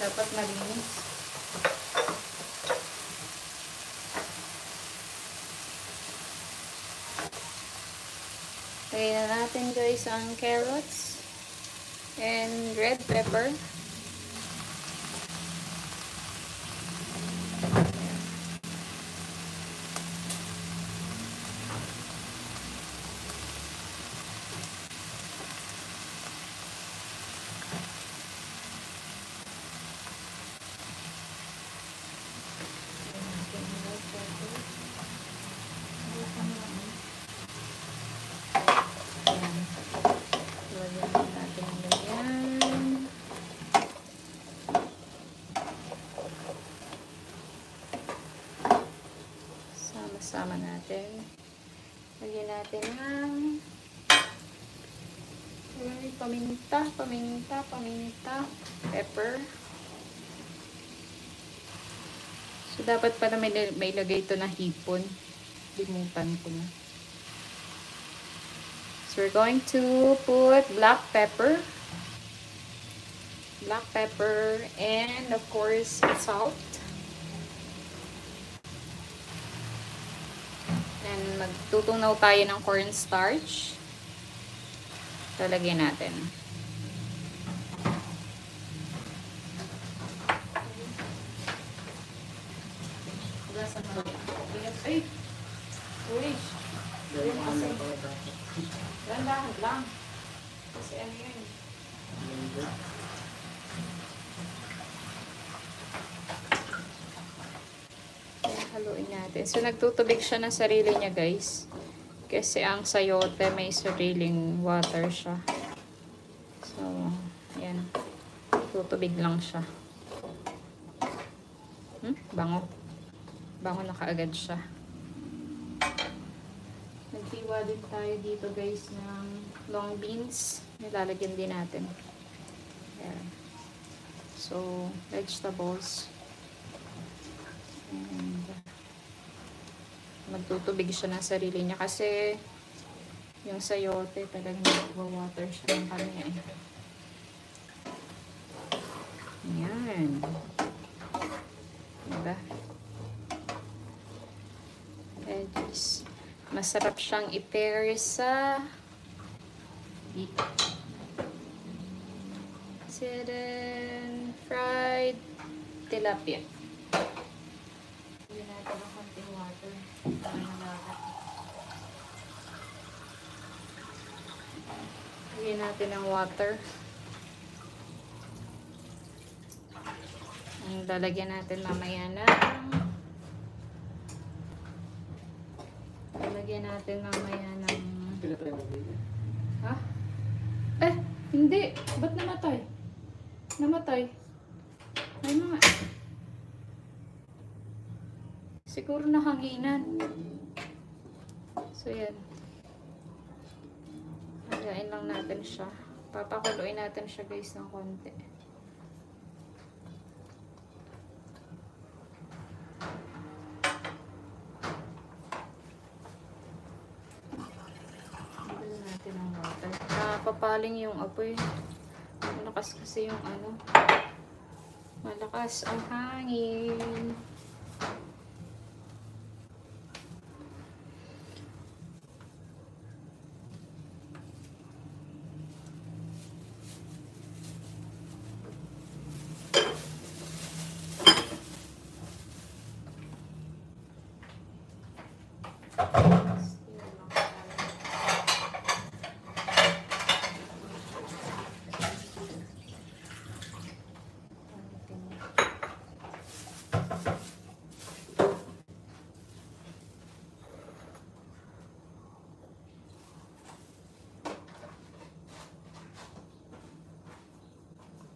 Dapat malinis. Lagyan na natin guys ang carrots and red pepper. Sama natin. Lagyan natin ng paminta, pepper. So, dapat pala may lagay ito na hipon. Limutan ko na. So, we're going to put black pepper, and of course, salt. And magtutunaw tayo ng cornstarch. Lalagyan natin. Ay! Uy! Landahan lang. Kasi ano yun? Haluin natin. So, nagtutubig siya ng sarili niya, guys. Kasi ang sayote may sariling water siya. So, ayan. Tutubig lang siya. Bango. Bango na kaagad siya. Nagtiwa din tayo dito, guys, ng long beans. Nilalagyan din natin. Ayan. So, vegetables. And magtutubig siya ng sarili niya kasi yung sayote talagang nagwa-water siya ng kanya eh. Ayan. Diba? Veggies. Masarap siyang i-pair sa fried tilapia. Lagyan natin ng konting water. Lagyan natin ng water. Ang lalagyan natin mamaya na. Lalagyan natin mamaya ng... Ha? Eh, hindi. Ba't namatay? Namatay. Ay mga... Siguro nahanginan. So, yan. Hagain lang natin siya. Papakuluin natin siya, guys, ng konti. Hagain natin ang water. Papaling yung apoy. Malakas kasi yung ano. Malakas ang hangin.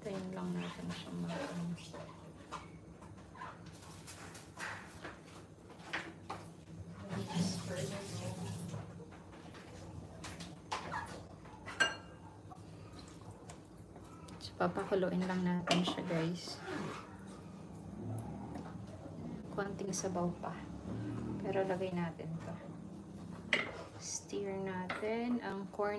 Tayin lang natin siya mag-anos. So, papakuluin lang natin siya, guys. Konting sabaw pa. Pero lagay natin to. Stir natin ang corn